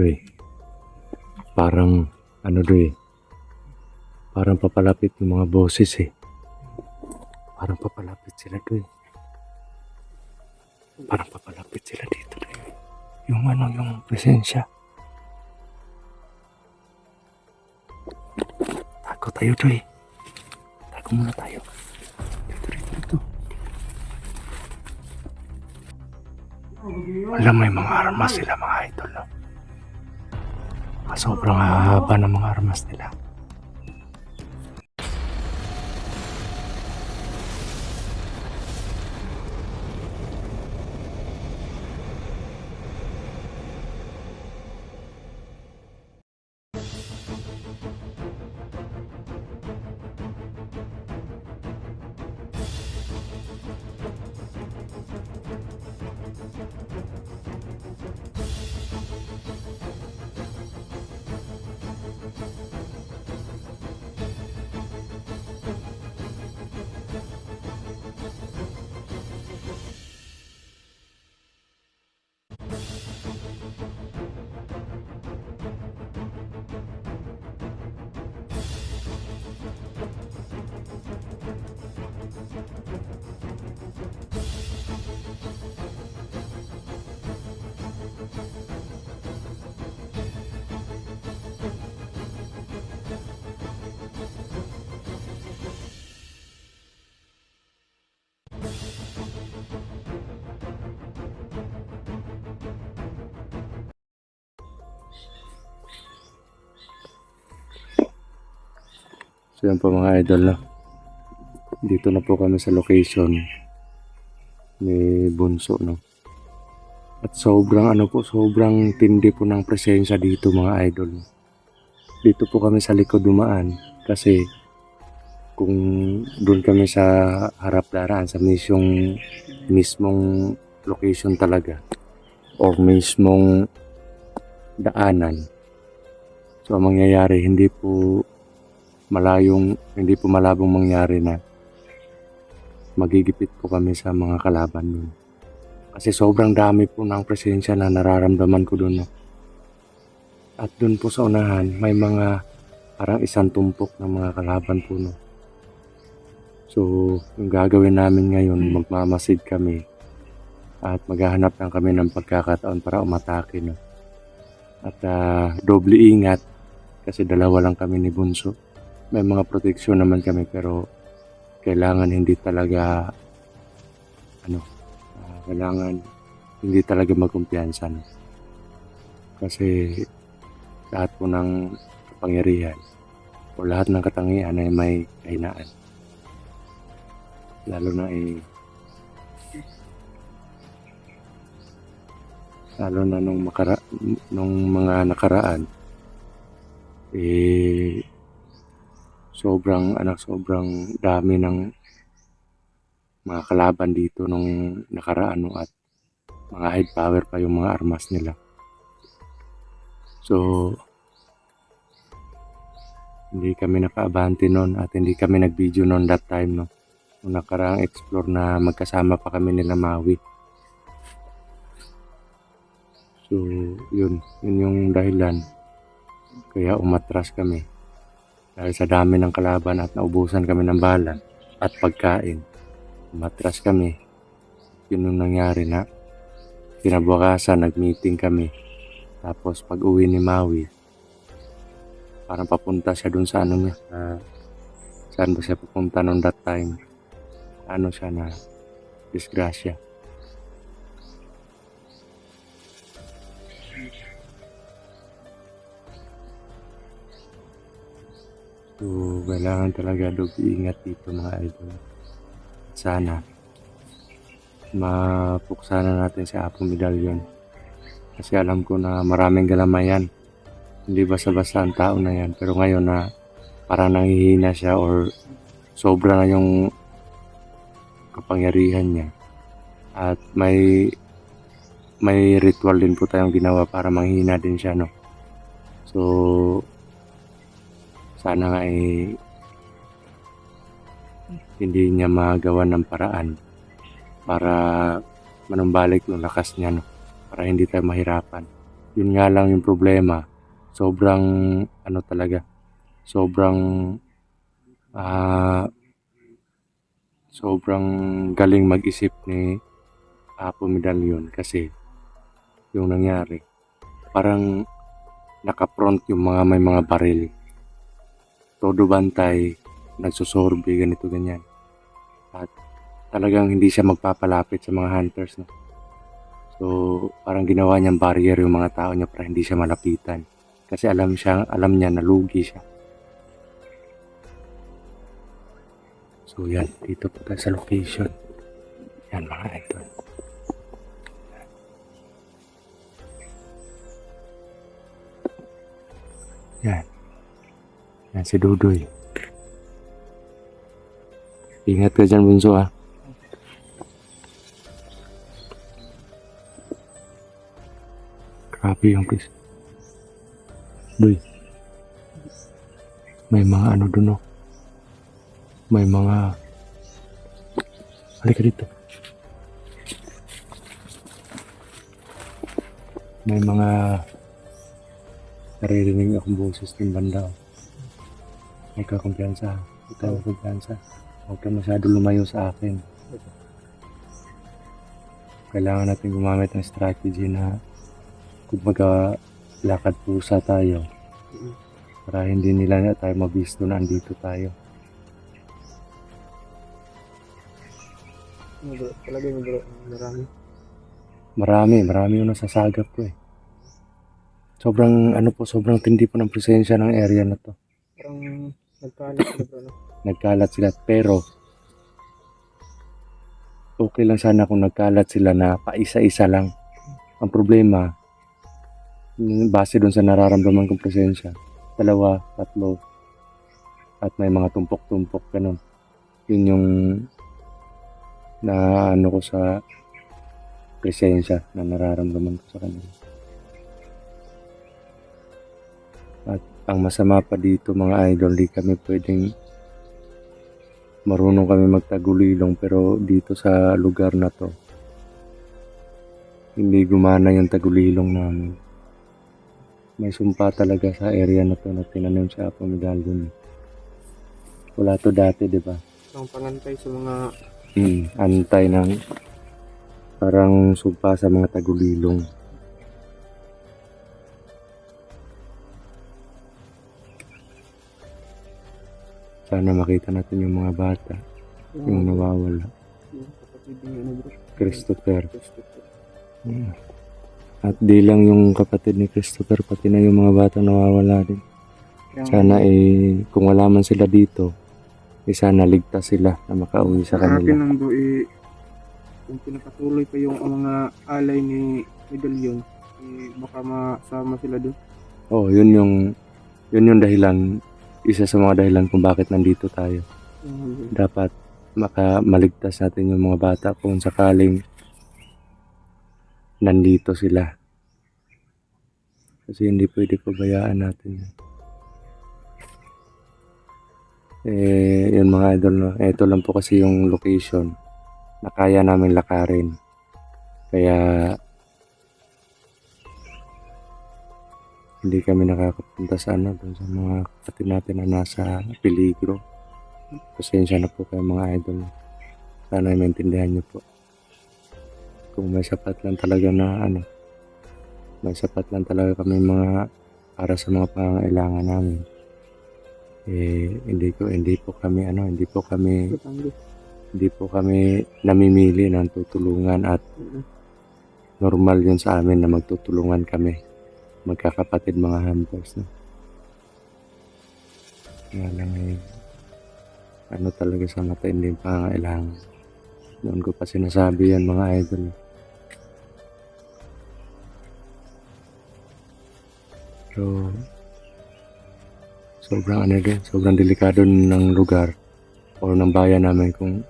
Doy. Parang, Doy, parang papalapit yung mga boses eh. Parang papalapit sila, Doy. Parang papalapit sila dito, Doy. Yung presensya. Tago tayo, Doy. Tago muna tayo. Dito. Alam, may mga armas sila, mga idol, no? Sobrang haba ng mga armas nila. So yan po mga idol, no? Dito na po kami sa location ni Bunso, no? At sobrang sobrang tindi po ng presensya dito mga idol. Dito po kami sa likod dumaan kasi kung doon kami sa harap daraan sa mismong location talaga or mismong daanan. So ang mangyayari hindi po malabong mangyari na magigipit po kami sa mga kalaban doon. Kasi sobrang dami po ng presensya na nararamdaman ko doon, no? At doon po sa unahan, may mga parang isang tumpok ng mga kalaban po, no? So, yung gagawin namin ngayon, magmamasid kami at maghahanap lang kami ng pagkakataon para umatake, no? At doble ingat kasi dalawa lang kami ni Bunso. May mga proteksyon naman kami pero kailangan hindi talaga magkumpiyansa, no? Kasi lahat po ng kapangyarihan o lahat ng katangian ay may kahinaan. Lalo na nung mga nakaraan sobrang dami ng mga kalaban dito nung nakaraan, no? At mga high power pa yung mga armas nila. So hindi kami naka-abante noon at hindi kami nag-video noon that time, no? Nung nakaraang explore na magkasama pa kami nila Maui. So yun yung dahilan kaya umatras kami dahil sa dami ng kalaban at naubusan kami ng bala at pagkain. Umatras kami. Yun yung nangyari na kinabukasan nag-meeting kami. Tapos pag uwi ni Maui, parang papunta siya dun sa niya. Saan ba siya pupunta noon that time? Siya na disgrasya. So, kailangan talaga ingat dito mga idol. Sana mapuksa na natin si Apong Medallion. Kasi alam ko na maraming galamayan. Hindi basta-basta ang tao na yan. Pero ngayon na parang nanghihina siya or sobra na yung kapangyarihan niya. At may ritual din po tayong ginawa para manghina din siya, no? So, sana nga hindi niya magawa ng paraan para manumbalik yung lakas niya, no? Para hindi tayo mahirapan. Yun nga lang yung problema. Sobrang ano talaga, sobrang ah, sobrang galing mag-isip ni Apo Medallion kasi yung nangyari, parang naka-front yung mga may mga baril. Todo bantay, nagsusorbe, ganito ganyan. At talagang hindi siya magpapalapit sa mga hunters. No? So, parang ginawa niyang barrier yung mga tao niya para hindi siya malapitan. Kasi alam niya na lugi siya. So, yan. Dito po tayo sa location. Yan mga idol. Yan. Yan si Dudoy. Ingat ka dyan, Bunso ah. Grabe yung place. Duy. May mga ano dun oh. May mga... Halika dito. May mga... Naririnig akong boses ng banda oh. May kakumpiyansa. Ikaw kumpiyansa. Huwag ka masyado lumayo sa akin. Kailangan natin gumamit ng strategy na kumbaga lakad pusa tayo para hindi nila na tayo mabisto na andito tayo. Talaga yung bro, Marami yung nasasagap ko eh. Sobrang tindi po ng presensya ng area na to. parang nagkalat sila bro, no? Nagkalat sila pero okay lang sana kung nagkalat sila na paisa-isa lang. Ang problema, base doon sa nararamdaman kong presensya, 2, 3, at may mga tumpok-tumpok ganun. Yun yung na ano ko sa presensya na nararamdaman ko sa kanila. At ang masama pa dito mga idol, di kami pwedeng marunong kami magtagulilong pero dito sa lugar na to hindi gumana yung tagulilong namin. May sumpa talaga sa area na to na tinanim sa Apo Medallion. Wala to dati, di ba? Ang pangantay sa mga Antay ng parang sumpa sa mga tagulilong. Sana makita natin yung mga bata, yung nawawala. kapatid ni ano bro, Christopher. Christopher. At di lang yung kapatid ni Christopher, pati na yung mga bata nawawala din. Sana kung wala man sila dito, sana ligtas sila na makauwi sa Sa akin kanila. lang bro, kung pinapatuloy pa yung mga alay ni Medallion, baka masama sila doon. Oh, yun yung dahilan, isa sa mga dahilan kung bakit nandito tayo. Dapat maligtas natin yung mga bata kung sakaling nandito sila. Kasi hindi pwede pabayaan natin yun. Yun mga idol, no? Ito lang po kasi yung location na kaya namin lakarin. Kaya hindi kami nakakapunta sa doon sa mga kapatid natin na nasa peligro. Pasensya na po kayo mga idol. Sana maintindihan niyo po. Kung may sapat lang talaga na may sapat lang talaga kami mga para sa mga pangangailangan namin. Hindi po kami namimili ng tutulungan at normal yun sa amin na magtutulungan kami. Magkakapatid mga hunters. No? Nga lang talaga sa mata hindi pangangailangan. Noon ko pa sinasabi yan mga idol. So, sobrang delikado ng lugar o ng bayan namin kung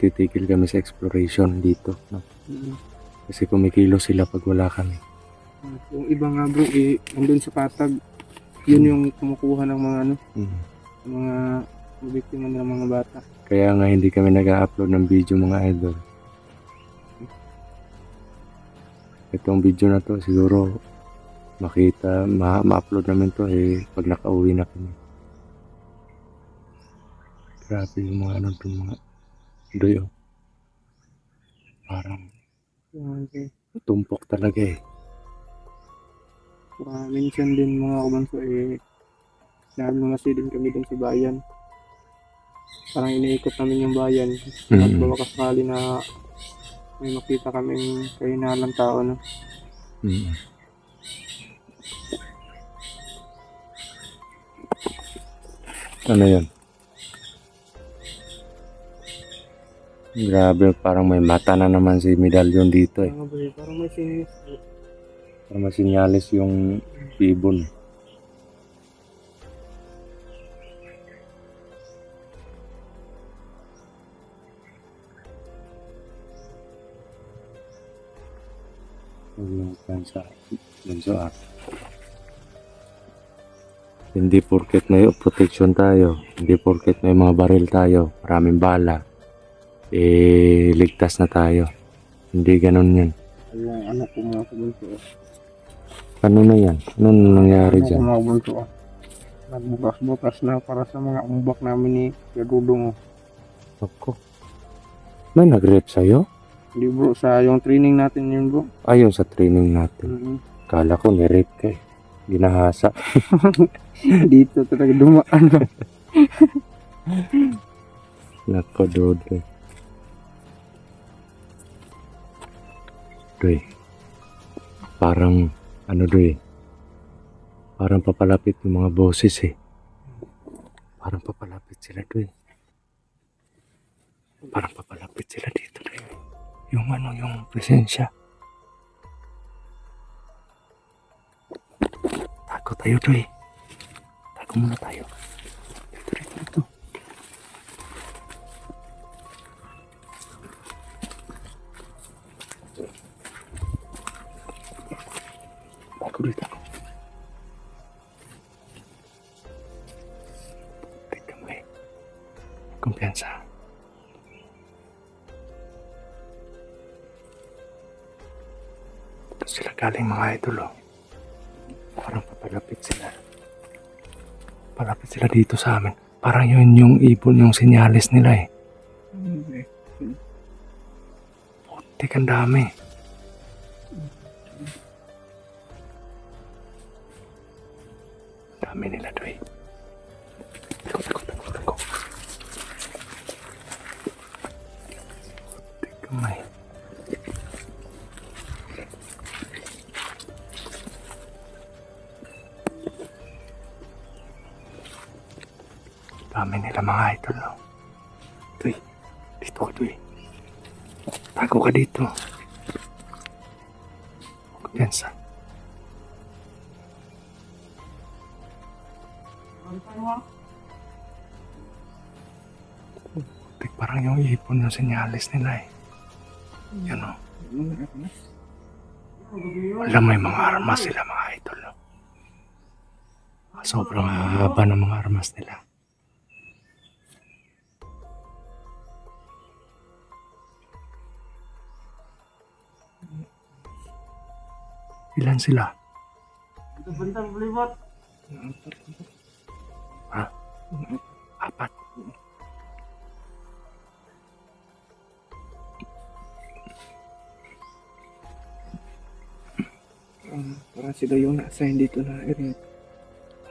titigil kami sa exploration dito. No? Kasi kumikilos sila pag wala kami. Yung iba nga bro, nandun sa patag, yun yung kumukuha ng mga mga biktima ng mga bata. Kaya nga hindi kami nag-upload ng video mga idol. itong video na to siguro makita, ma-upload namin to pag nakauwi na kami. Grabe yung mga ano dun, mga doy, oh. Parang Okay. tumpok talaga Minsan din mga kabanso nagmamasi din kami dun sa bayan. Parang iniikot namin yung bayan. At baka sakali na may makita kaming kahinalang tao na. Ano yun? Grabe, parang may mata na naman si Medallion dito Parang may sinis. Parang masinyalis yung ibon. Yung sa Bunso. Hindi porket may protection tayo, hindi porket may mga baril tayo, maraming bala, ligtas na tayo. Hindi ganun yun. Yung anak ko mga kabunso. Ano na yan? Ano nangyari dyan? Mga kabunso. Nagbukas-bukas na para sa mga umbak namin ni Gadudong. Ako. May nag-rep sa'yo? Hindi bro, sa yung training natin yun bro. Ayun sa training natin. Kala ko ni-rep ka Ginahasa. Dito talaga dumaan. Nako, Dodo. Doy. Parang, Doy. Parang papalapit yung mga boses Parang papalapit sila, Doy. Parang papalapit sila dito, Doy. Yung presensya. Tago tayo, Doy. Tago muna tayo. Dito. Tago, Doy, tago. Teka mo kumpiyansa. Ito sila galing mga idol, Parang papalapit sila. Palapit sila dito sa amin. Parang yun yung ibon, yung sinyalis nila Putik, ang dami. Dami nila, Doy. Tako. Putik kamay. Dami nila mga idol, Doy, dito ka, Doy. Tago ka dito. Kumpiyansa. Putik, parang yung ipon yung sinyalis nila Yan Alam mo yung mga armas sila mga idol, Sobrang haba ng mga armas nila. Ilan sila? Bantang balibat. Ha? 4. Para sila yung na-assign dito na area.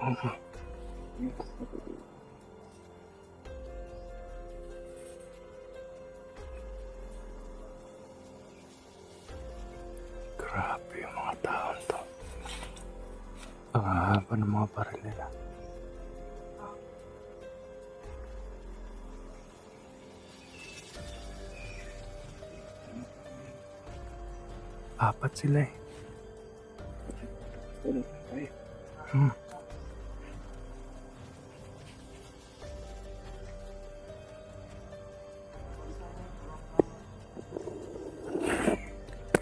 Oo. Grabe yung mga taon to. Ang haba ng mga baril nila. Apat sila Tulog na tayo.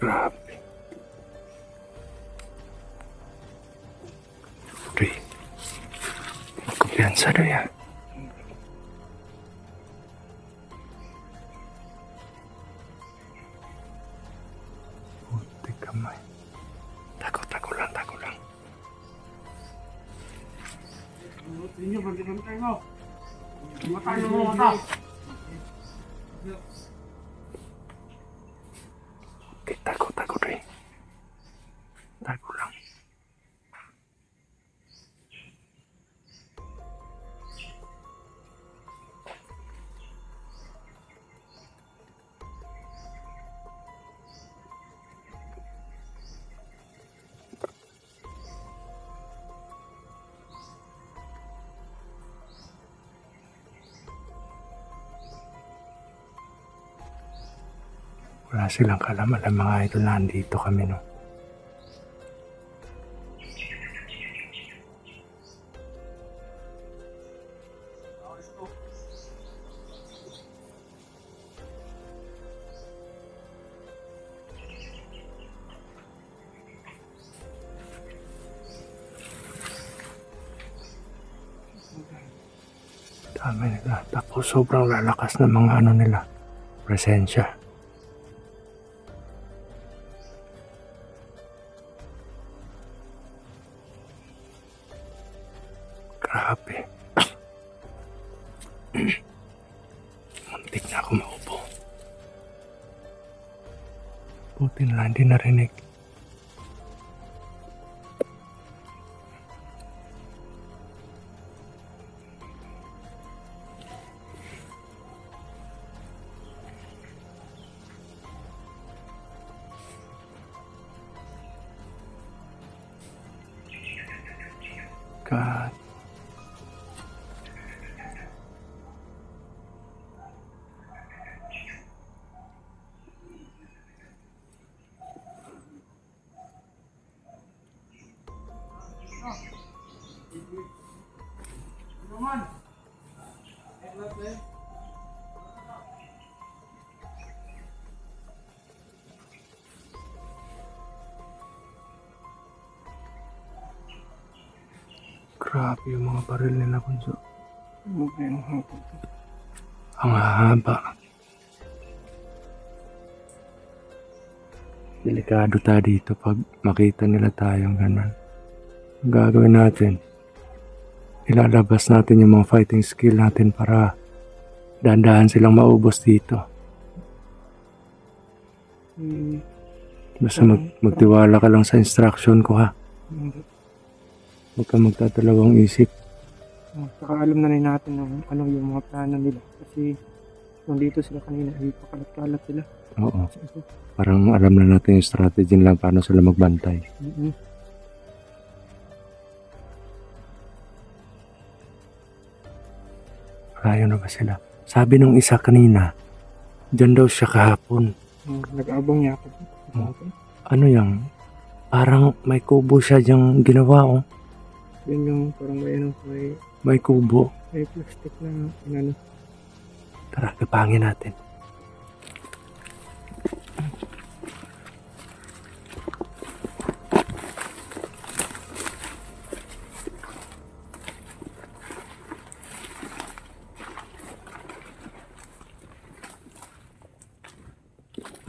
Grabe. Doy. Kumpiyansa, Doy, Putik kamay. Inyo, bantay mo. Matay mo mga mata. Okay, tago rin. Tago lang. Wala silang kalam-alam mga idol na andito kami, no? Dami nila. Tapos sobrang lalakas ng mga ano nila, presensya. Grabe. Muntik na ako maupo. Buti na lang, hindi narinig. God. Grabe yung mga baril nila, Bunso. Ang haba. Delikado tayo dito pag makita nila tayong ganun. Ang gagawin natin, ilalabas natin yung mga fighting skill natin para dahan-dahan silang maubos dito. Basta magtiwala ka lang sa instruction ko, ha. Huwag ka magtatalawang isip. Saka alam na rin natin ng ano yung mga plano nila. Kasi nandito sila kanina, ay pakalat-kalat sila. Oo. Parang alam na natin yung strategy nila paano sila magbantay. Malayo na ba sila? Sabi nung isa kanina, dyan daw siya kahapon. Nag-abang niya ako. Ano yan? Parang may kubo siya dyang ginawa, oh. Yun yung parang may ano, May kubo. may plastic na ano. Tara, kapangin natin.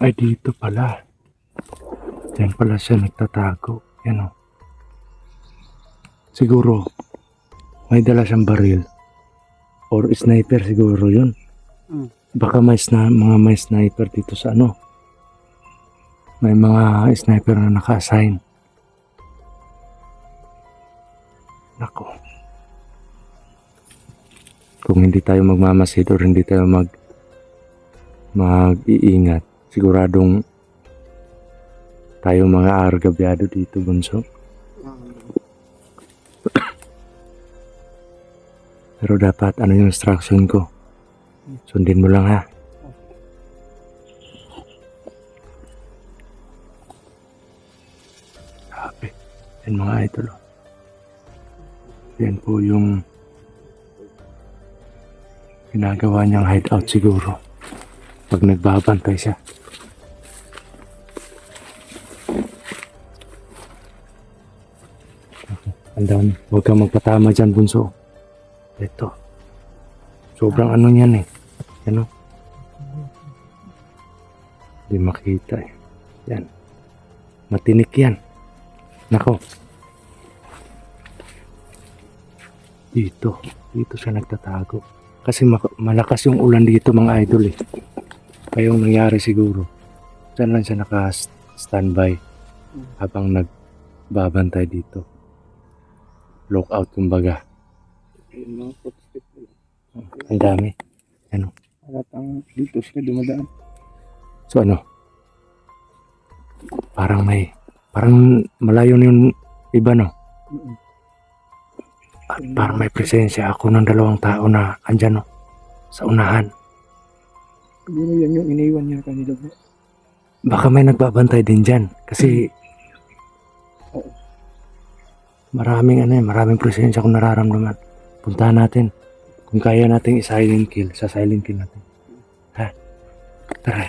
Ay, dito pala. Diyan pala siya nagtatago. Yan, oh. Siguro, may dala siyang baril. Or sniper siguro yun. Baka mga may sniper dito sa ano. May mga sniper na naka-assign. Nako. Kung hindi tayo magmamasid or hindi tayo mag-iingat, siguradong tayo mga argabyado dito, Bunso. Pero dapat, ano yung instruction ko? Sundin mo lang, ha? Sabi. Yan mga idol. Yan po yung ginagawa niyang hideout siguro. Pag nagbabantay siya. Andan, huwag kang magpatama dyan, Bunso. Ito. Sobrang ano niyan, eh. Ano? Hindi makita, eh. Yan. Matinik yan. Nako. Dito siya nagtatago. Kasi malakas yung ulan dito mga idol eh. Kaya yung nangyari siguro, dyan lang siya naka-standby habang nagbabantay dito. Lockout kumbaga. Yung mga footstep nila. Ang dami. Halatang dito sila dumadaan. So ano? Parang malayo na yung iba no? Mm. At parang may presensya ako ng 2 tao na andyan no? Sa unahan. Siguro yan yung iniwan niya kanila bro. Baka may nagbabantay din dyan. Kasi Oo. maraming presensya akong nararamdaman. Puntahan natin. Kung kaya nating i-silent kill, sa silent kill natin. Ha? Tara.